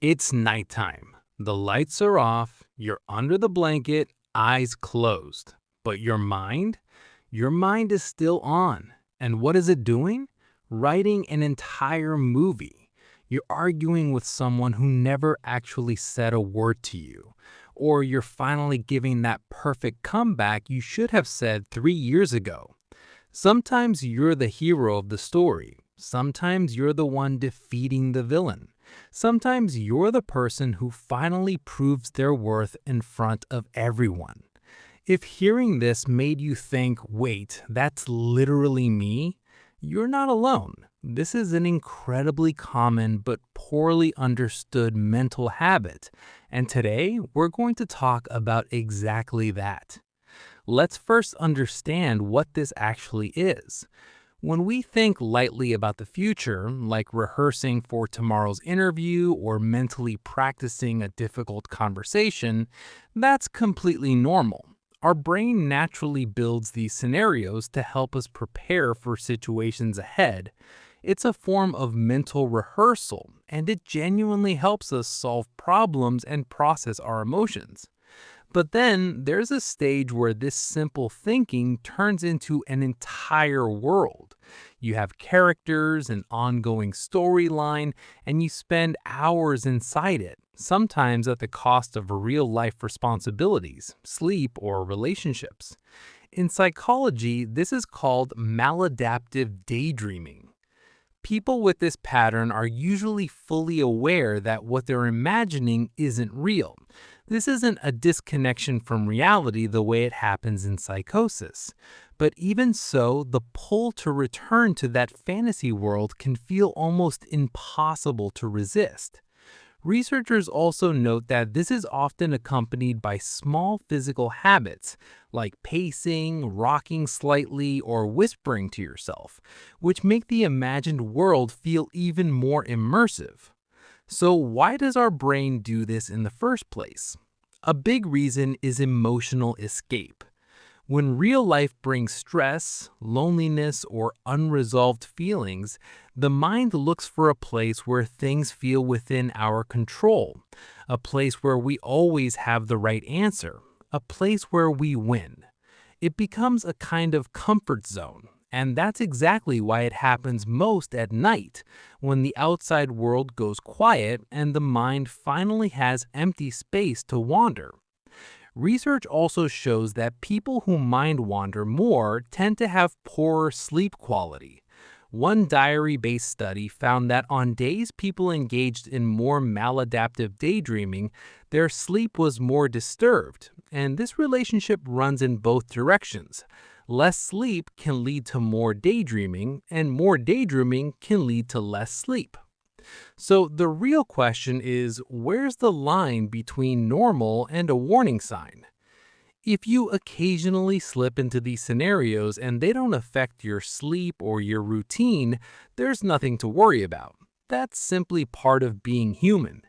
It's nighttime. The lights are off, you're under the blanket, eyes closed. But your mind? Your mind is still on. And what is it doing? Writing an entire movie. You're arguing with someone who never actually said a word to you. Or you're finally giving that perfect comeback you should have said 3 years ago. Sometimes you're the hero of the story. Sometimes you're the one defeating the villain. Sometimes you're the person who finally proves their worth in front of everyone. If hearing this made you think, wait, that's literally me, you're not alone. This is an incredibly common but poorly understood mental habit, and today we're going to talk about exactly that. Let's first understand what this actually is. When we think lightly about the future, like rehearsing for tomorrow's interview or mentally practicing a difficult conversation, that's completely normal. Our brain naturally builds these scenarios to help us prepare for situations ahead. It's a form of mental rehearsal, and it genuinely helps us solve problems and process our emotions. But then there's a stage where this simple thinking turns into an entire world. You have characters, an ongoing storyline, and you spend hours inside it, sometimes at the cost of real life responsibilities, sleep, or relationships. In psychology, this is called maladaptive daydreaming. People with this pattern are usually fully aware that what they're imagining isn't real. This isn't a disconnection from reality the way it happens in psychosis. But even so, the pull to return to that fantasy world can feel almost impossible to resist. Researchers also note that this is often accompanied by small physical habits like pacing, rocking slightly, or whispering to yourself, which make the imagined world feel even more immersive. So, why does our brain do this in the first place? A big reason is emotional escape. When real life brings stress, loneliness, or unresolved feelings, the mind looks for a place where things feel within our control, a place where we always have the right answer, a place where we win. It becomes a kind of comfort zone, and that's exactly why it happens most at night, when the outside world goes quiet and the mind finally has empty space to wander. Research also shows that people who mind wander more tend to have poorer sleep quality. One diary based study found that on days people engaged in more maladaptive daydreaming, their sleep was more disturbed, and this relationship runs in both directions. Less sleep can lead to more daydreaming, and more daydreaming can lead to less sleep. So the real question is, where's the line between normal and a warning sign? If you occasionally slip into these scenarios and they don't affect your sleep or your routine, there's nothing to worry about. That's simply part of being human.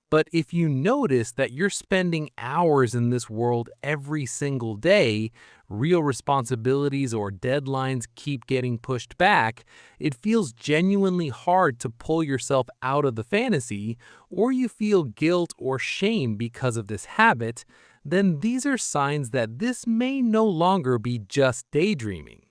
But if you notice that you're spending hours in this world every single day, real responsibilities or deadlines keep getting pushed back, it feels genuinely hard to pull yourself out of the fantasy, or you feel guilt or shame because of this habit, then these are signs that this may no longer be just daydreaming.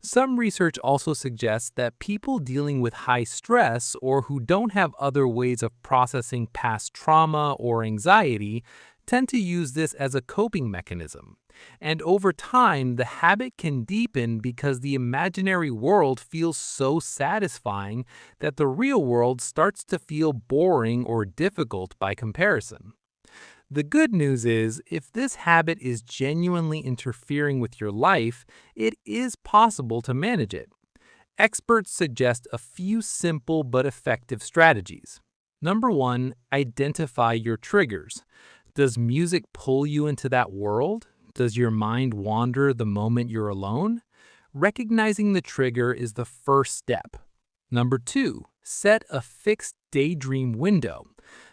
Some research also suggests that people dealing with high stress or who don't have other ways of processing past trauma or anxiety tend to use this as a coping mechanism. And over time, the habit can deepen because the imaginary world feels so satisfying that the real world starts to feel boring or difficult by comparison. The good news is, if this habit is genuinely interfering with your life, it is possible to manage it. Experts suggest a few simple but effective strategies. Number one, identify your triggers. Does music pull you into that world? Does your mind wander the moment you're alone? Recognizing the trigger is the first step. Number two, set a fixed daydream window.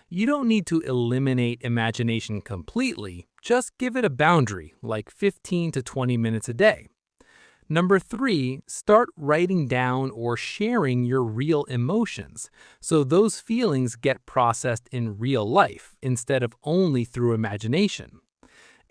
You don't need to eliminate imagination completely, just give it a boundary, like 15 to 20 minutes a day. Number 3, start writing down or sharing your real emotions, so those feelings get processed in real life instead of only through imagination.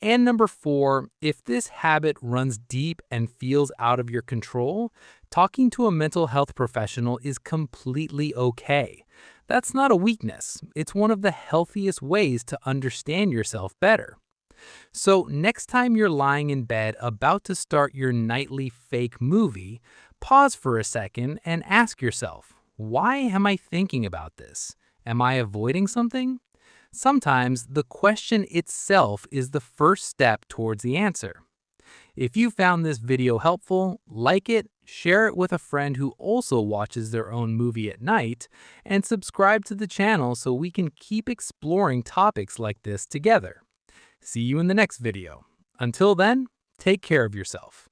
And number 4, if this habit runs deep and feels out of your control, talking to a mental health professional is completely okay. That's not a weakness, it's one of the healthiest ways to understand yourself better. So, next time you're lying in bed about to start your nightly fake movie, pause for a second and ask yourself, why am I thinking about this? Am I avoiding something? Sometimes the question itself is the first step towards the answer. If you found this video helpful, like it, share it with a friend who also watches their own movie at night, and subscribe to the channel so we can keep exploring topics like this together. See you in the next video. Until then, take care of yourself.